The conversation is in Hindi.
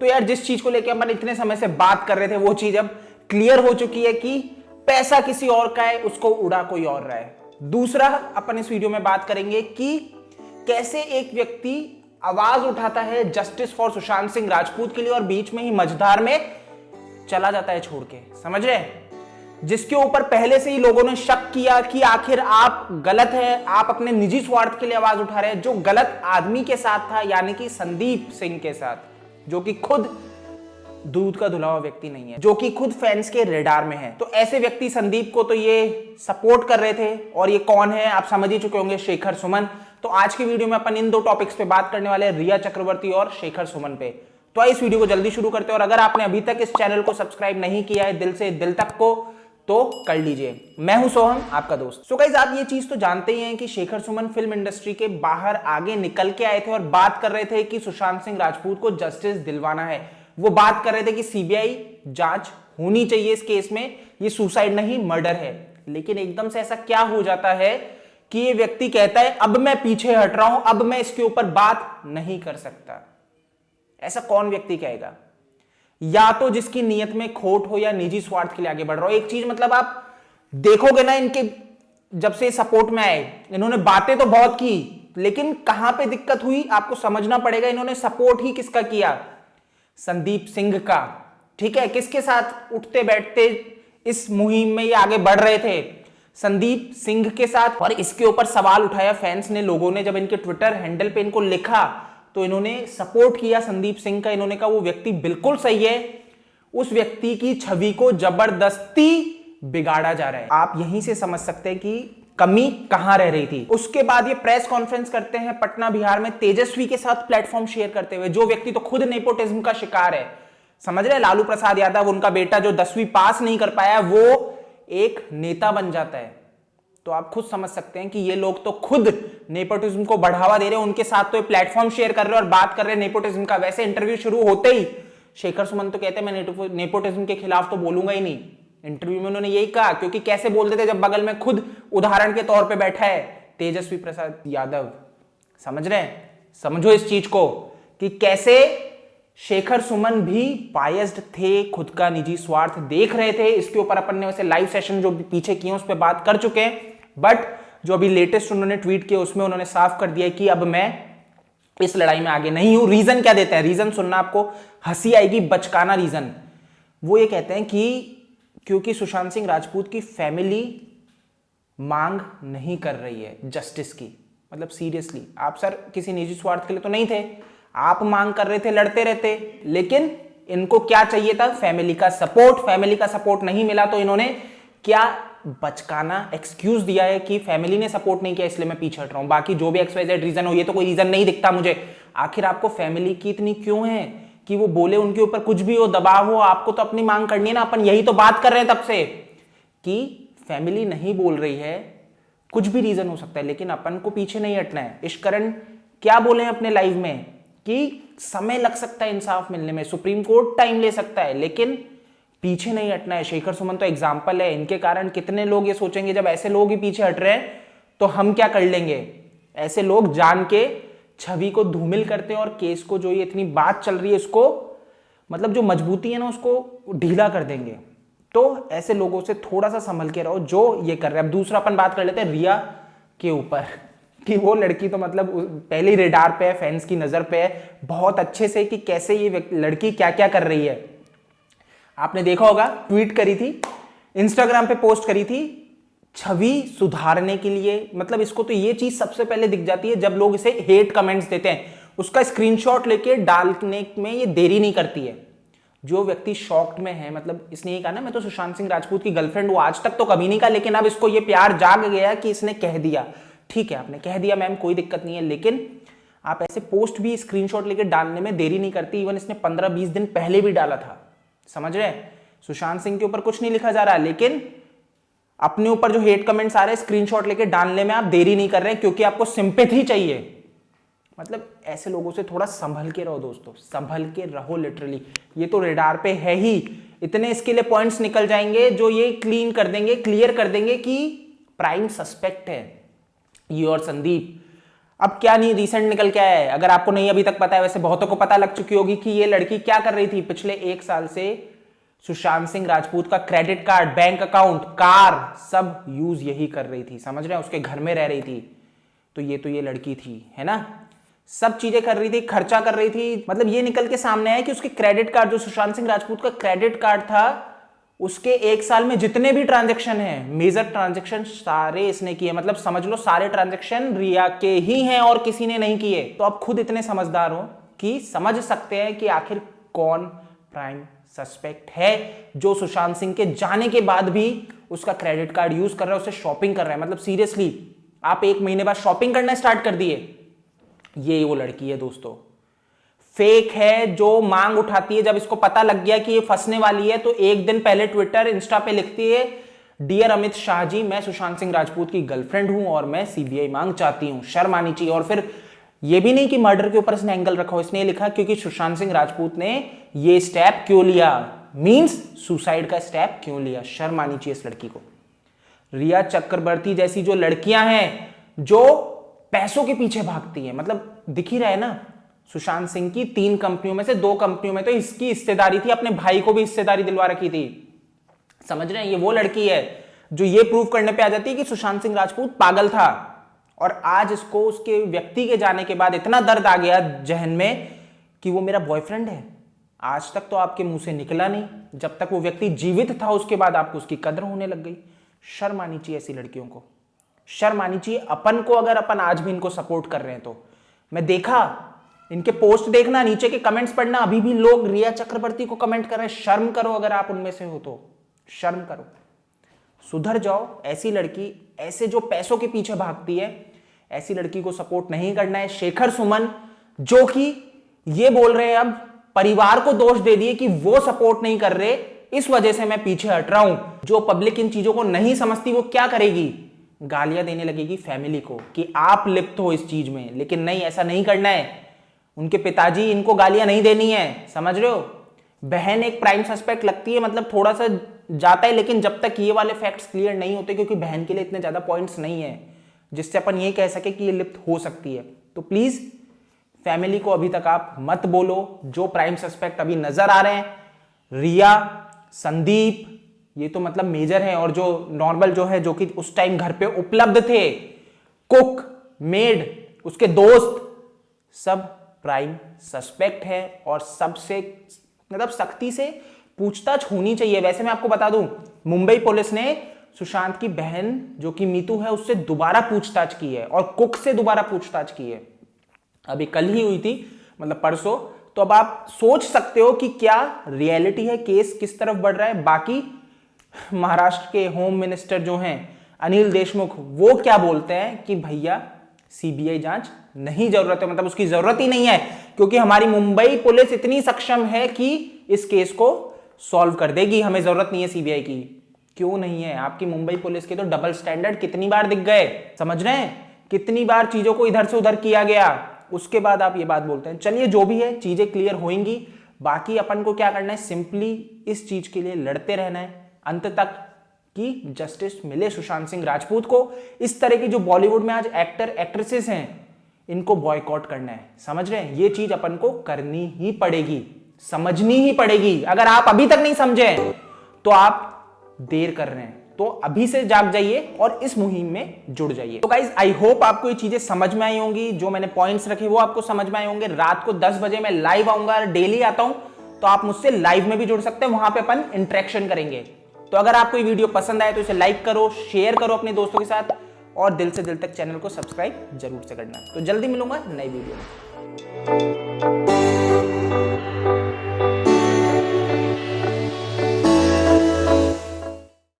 तो यार जिस चीज को लेकर अपन इतने समय से बात कर रहे थे वो चीज अब क्लियर हो चुकी है कि पैसा किसी और का है, उसको उड़ा कोई और रहा है। दूसरा, अपन इस वीडियो में बात करेंगे कि कैसे एक व्यक्ति आवाज उठाता है जस्टिस फॉर सुशांत सिंह राजपूत के लिए और बीच में ही मझधार में चला जाता है छोड़ के, समझ रहे हैं? जिसके ऊपर पहले से ही लोगों ने शक किया कि आखिर आप गलत है, आप अपने निजी स्वार्थ के लिए आवाज उठा रहे हैं, जो गलत आदमी के साथ था, यानी कि संदीप सिंह के साथ, जो कि खुद दूध का धुला हुआ व्यक्ति नहीं है, जो कि खुद फैंस के रेडार में है। तो ऐसे व्यक्ति संदीप को तो ये सपोर्ट कर रहे थे, और ये कौन है आप समझ ही चुके होंगे, शेखर सुमन। तो आज की वीडियो में अपन इन दो टॉपिक्स पे बात करने वाले हैं, रिया चक्रवर्ती और शेखर सुमन पे। तो इस वीडियो को जल्दी शुरू करते हैं, और अगर आपने अभी तक इस चैनल को सब्सक्राइब नहीं किया है दिल से दिल तक को, तो कर लीजिए। मैं हूं सोहम, आपका दोस्त। सो गाइस, आप ये चीज तो जानते ही हैं कि शेखर सुमन फिल्म इंडस्ट्री के बाहर आगे निकल के आए थे और बात कर रहे थे कि सुशांत सिंह राजपूत को जस्टिस दिलवाना है। वो बात कर रहे थे कि सीबीआई जांच होनी चाहिए इस केस में, ये सुसाइड नहीं मर्डर है। लेकिन एकदम से ऐसा क्या हो जाता है कि ये व्यक्ति कहता है अब मैं पीछे हट रहा हूं, अब मैं इसके ऊपर बात नहीं कर सकता। ऐसा कौन व्यक्ति कहेगा? या तो जिसकी नियत में खोट हो या निजी स्वार्थ के लिए आगे बढ़ रहा हो। एक चीज मतलब आप देखोगे ना, इनके जब से सपोर्ट में आए इन्होंने बातें तो बहुत की, लेकिन कहां पे दिक्कत हुई आपको समझना पड़ेगा। इन्होंने सपोर्ट ही किसका किया? संदीप सिंह का। ठीक है, किसके साथ उठते बैठते इस मुहिम में ये आगे बढ़ रहे थे? संदीप सिंह के साथ। और इसके ऊपर सवाल उठाया फैंस ने, लोगों ने जब इनके ट्विटर हैंडल पे इनको लिखा तो इन्होंने सपोर्ट किया संदीप सिंह का। इन्होंने कहा वो व्यक्ति बिल्कुल सही है, उस व्यक्ति की छवि को जबरदस्ती बिगाड़ा जा रहा है। आप यहीं से समझ सकते हैं कि कमी कहां रह रही थी। उसके बाद ये प्रेस कॉन्फ्रेंस करते हैं पटना बिहार में, तेजस्वी के साथ प्लेटफॉर्म शेयर करते हुए, जो व्यक्ति तो खुद नेपोटिज्म का शिकार है, समझ रहे? लालू प्रसाद यादव, उनका बेटा जो 10वीं पास नहीं कर पाया, वो एक नेता बन जाता है। तो आप खुद समझ सकते हैं कि ये लोग तो खुद नेपोटिज्म को बढ़ावा दे रहे हैं, उनके साथ तो ये प्लेटफॉर्म शेयर कर रहे हैं और बात कर रहे हैं नेपोटिज्म का। वैसे इंटरव्यू शुरू होते ही शेखर सुमन तो कहते हैं मैं नेपोटिज्म के खिलाफ तो बोलूंगा ही नहीं। इंटरव्यू में उन्होंने यही कहा, क्योंकि कैसे बोल देते जब बगल में खुद उदाहरण के तौर पर बैठा है तेजस्वी प्रसाद यादव। समझ रहे हैं? समझो इस चीज को कि कैसे शेखर सुमन भी बायस्ड थे, खुद का निजी स्वार्थ देख रहे थे। इसके ऊपर अपन ने वैसे लाइव सेशन जो पीछे किए उस पर बात कर चुके हैं, बट जो अभी लेटेस्ट उन्होंने ट्वीट किया उसमें उन्होंने साफ कर दिया कि अब मैं इस लड़ाई में आगे नहीं हूं। रीजन क्या देते हैं? रीजन सुनना आपको हंसी आएगी, बचकाना रीजन। वो ये कहते हैं कि क्योंकि सुशांत सिंह राजपूत की फैमिली मांग नहीं कर रही है जस्टिस की। मतलब सीरियसली, आप सर किसी निजी स्वार्थ के लिए तो नहीं थे, आप मांग कर रहे थे, लड़ते रहते, लेकिन इनको क्या चाहिए था? फैमिली का सपोर्ट। फैमिली का सपोर्ट नहीं मिला तो इन्होंने क्या बचकाना एक्सक्यूज दिया है कि फैमिली ने सपोर्ट नहीं किया इसलिए मैं पीछे हट रहा हूं। बाकी जो भी एक्सवाइजेड रीजन हो, ये तो कोई रीजन नहीं दिखता मुझे। आखिर आपको फैमिली की इतनी क्यों है कि वो बोले, उनके ऊपर कुछ भी हो, दबाव हो, आपको तो अपनी मांग करनी है ना। अपन यही तो बात कर रहे हैं तब से कि फैमिली नहीं बोल रही है, कुछ भी रीजन हो सकता है, लेकिन अपन को पीछे नहीं हटना है। इश्करण क्या बोले अपने लाइव में कि समय लग सकता है इंसाफ मिलने में, सुप्रीम कोर्ट टाइम ले सकता है, लेकिन पीछे नहीं हटना है। शेखर सुमन तो एग्जाम्पल है, इनके कारण कितने लोग ये सोचेंगे जब ऐसे लोग ही पीछे हट रहे हैं तो हम क्या कर लेंगे। ऐसे लोग जान के छवि को धूमिल करते हैं और केस को, जो ये इतनी बात चल रही है उसको, मतलब जो मजबूती है ना उसको ढीला कर देंगे। तो ऐसे लोगों से थोड़ा सा संभल के रहो जो ये कर रहे हैं। अब दूसरा अपन बात कर लेते हैं रिया के ऊपर कि वो लड़की तो मतलब पहले रेडार पे है, फैंस की नजर पे है बहुत अच्छे से कि कैसे ये लड़की क्या क्या कर रही है। आपने देखा होगा, ट्वीट करी थी, इंस्टाग्राम पे पोस्ट करी थी छवि सुधारने के लिए। मतलब इसको तो ये चीज सबसे पहले दिख जाती है जब लोग इसे हेट कमेंट्स देते हैं, उसका स्क्रीनशॉट लेके डालने में ये देरी नहीं करती है। जो व्यक्ति शॉक्ड में है, मतलब इसने ये कहा ना मैं तो सुशांत सिंह राजपूत की गर्लफ्रेंड हूं, आज तक तो कभी नहीं कहा, लेकिन अब इसको ये प्यार जाग गया कि इसने कह दिया। ठीक है, आपने कह दिया मैम, कोई दिक्कत नहीं है, लेकिन आप ऐसे पोस्ट भी स्क्रीनशॉट लेके डालने में देरी नहीं करती। इवन इसने 15-20 दिन पहले भी डाला था, समझ रहे हैं? सुशांत सिंह के ऊपर कुछ नहीं लिखा जा रहा, लेकिन अपने ऊपर जो हेट कमेंट्स आ रहे हैं स्क्रीनशॉट लेके डालने में आप देरी नहीं कर रहे हैं क्योंकि आपको सिंपैथी चाहिए। मतलब ऐसे लोगों से थोड़ा संभल के रहो दोस्तों, संभल के रहो लिटरली। ये तो रेडार पे है ही, इतने इसके लिए पॉइंट्स निकल जाएंगे जो ये क्लीन कर देंगे, क्लियर कर देंगे कि प्राइम सस्पेक्ट है ये और संदीप। अब क्या नहीं रिसेंट निकल के आया है, अगर आपको नहीं अभी तक पता है, वैसे बहुतों को पता लग चुकी होगी कि ये लड़की क्या कर रही थी पिछले 1 साल से। सुशांत सिंह राजपूत का credit card, bank account, car सब यूज यही कर रही थी, समझ रहे हैं, उसके घर में रह रही थी। तो ये लड़की थी, है ना, सब चीजें कर रही थी, खर्चा कर रही थी। मतलब ये निकल के सामने है कि उसके क्रेडिट कार्ड, जो सुशांत सिंह राजपूत का क्रेडिट कार्ड था, उसके 1 साल में जितने भी ट्रांजैक्शन हैं, मेजर ट्रांजैक्शन सारे इसने किए। मतलब समझ लो सारे ट्रांजैक्शन रिया के ही हैं और किसी ने नहीं किए। तो आप खुद इतने समझदार हो कि समझ सकते हैं कि आखिर कौन प्राइम सस्पेक्ट है जो सुशांत सिंह के जाने के बाद भी उसका क्रेडिट कार्ड यूज कर रहा है, उससे शॉपिंग कर रहा है। मतलब सीरियसली आप 1 महीने बाद शॉपिंग करना स्टार्ट कर दिए। ये वो लड़की है दोस्तों, फेक है, जो मांग उठाती है। जब इसको पता लग गया कि ये फंसने वाली है तो 1 दिन पहले ट्विटर, इंस्टा पे लिखती है, डियर अमित शाह जी, मैं सुशांत सिंह राजपूत की गर्लफ्रेंड हूं और मैं सीबीआई मांग चाहती हूं, शर्म आनी चाहिए। और फिर ये भी नहीं कि मर्डर के ऊपर इसने एंगल रखा हो, इसने ये लिखा क्योंकि सुशांत सिंह राजपूत ने ये स्टेप क्यों लिया, मींस सुसाइड का स्टेप क्यों लिया। शर्म आनी चाहिए इस लड़की को। रिया चक्रवर्ती जैसी जो लड़कियां हैं जो पैसों के पीछे भागती हैं, मतलब दिख ही रहा है ना, सुशांत सिंह की 3 कंपनियों में से 2 कंपनियों में तो इसकी हिस्सेदारी थी, अपने भाई को भी हिस्सेदारी दिलवा रखी थी। समझ रहे हैं, ये वो लड़की है जो ये प्रूव करने पे आ जाती है कि सुशांत सिंह राजपूत पागल था। और आज इसको उसके व्यक्ति के जाने के बाद इतना दर्द आ गया जहन में कि वो मेरा बॉयफ्रेंड है। आज तक तो आपके मुंह से निकला नहीं, जब तक वो व्यक्ति जीवित था उसके बाद आपको उसकी कदर होने लग गई। शर्म आनी चाहिए ऐसी लड़कियों को, शर्म आनी चाहिए अपन को, अगर अपन आज भी इनको सपोर्ट कर रहे हैं तो। मैं देखा इनके पोस्ट, देखना नीचे के कमेंट्स पढ़ना, अभी भी लोग रिया चक्रवर्ती को कमेंट कर रहे हैं। शर्म करो, अगर आप उनमें से हो तो शर्म करो, सुधर जाओ। ऐसी लड़की, ऐसे जो पैसों के पीछे भागती है, ऐसी लड़की को सपोर्ट नहीं करना है। शेखर सुमन जो कि ये बोल रहे हैं, अब परिवार को दोष दे दिए कि वो सपोर्ट नहीं कर रहे, इस वजह से मैं पीछे हट रहा हूं। जो पब्लिक इन चीजों को नहीं समझती वो क्या करेगी, गालियां देने लगेगी फैमिली को कि आप लिप्त हो इस चीज में। लेकिन नहीं, ऐसा नहीं करना है। उनके पिताजी इनको गालियां नहीं देनी है, समझ रहे हो। बहन एक प्राइम सस्पेक्ट लगती है, मतलब थोड़ा सा जाता है, लेकिन जब तक ये वाले फैक्ट्स क्लियर नहीं होते, क्योंकि बहन के लिए इतने ज्यादा पॉइंट्स नहीं है जिससे अपन ये कह सके कि ये लिप्त हो सकती है। तो प्लीज फैमिली को अभी तक आप मत बोलो। जो प्राइम सस्पेक्ट अभी नजर आ रहे हैं, रिया, संदीप, ये तो मतलब मेजर है, और जो नॉर्मल जो है, जो कि उस टाइम घर पे उपलब्ध थे, कुक, मेड, उसके दोस्त, सब प्राइम सस्पेक्ट है। और सबसे मतलब सख्ती से पूछताछ होनी चाहिए। वैसे मैं आपको बता दूं, मुंबई पुलिस ने सुशांत की बहन जो कि मीतू है उससे दोबारा पूछताछ की है, और कुक से दोबारा पूछताछ की है। अभी कल ही हुई थी, मतलब परसों। तो अब आप सोच सकते हो कि क्या रियलिटी है, केस किस तरफ बढ़ रहा है। बाकी महाराष्ट्र के होम मिनिस्टर जो हैं अनिल देशमुख, वो क्या बोलते हैं कि भैया सीबीआई जांच नहीं जरूरत है, मतलब उसकी जरूरत ही नहीं है, क्योंकि हमारी मुंबई पुलिस इतनी सक्षम है कि इस केस को सॉल्व कर देगी, हमें जरूरत नहीं है सीबीआई की। क्यों नहीं है? आपकी मुंबई पुलिस के तो डबल स्टैंडर्ड कितनी बार दिख गए, समझ रहे हैं, कितनी बार चीजों को इधर से उधर किया गया, उसके बाद आप ये बात बोलते हैं। चलिए जो भी है, चीजें क्लियर होंगी। बाकी अपन को क्या करना है, सिंपली इस चीज के लिए लड़ते रहना है अंत तक कि जस्टिस मिले सुशांत सिंह राजपूत को। इस तरह की जो बॉलीवुड में आज एक्टर एक्ट्रेसेस हैं, इनको बॉयकॉट करना है, समझ रहे हैं। ये चीज अपन को करनी ही पड़ेगी, समझनी ही पड़ेगी। अगर आप अभी तक नहीं समझे तो आप देर कर रहे हैं, तो अभी से जाग जाइए और इस मुहिम में जुड़ जाइए। तो गाइज आई होप आपको ये चीजें समझ में आई होंगी, जो मैंने पॉइंट्स रखे वो आपको समझ में आए होंगे। रात को 10 बजे मैं लाइव आऊंगा, डेली आता हूं, तो आप मुझसे लाइव में भी जुड़ सकते हैं, वहां पे अपन इंटरेक्शन करेंगे। तो अगर आपको ये वीडियो पसंद आए तो इसे लाइक करो, शेयर करो अपने दोस्तों के साथ, और दिल से दिल तक चैनल को सब्सक्राइब जरूर से करना। तो जल्दी मिलूंगा नई वीडियो में।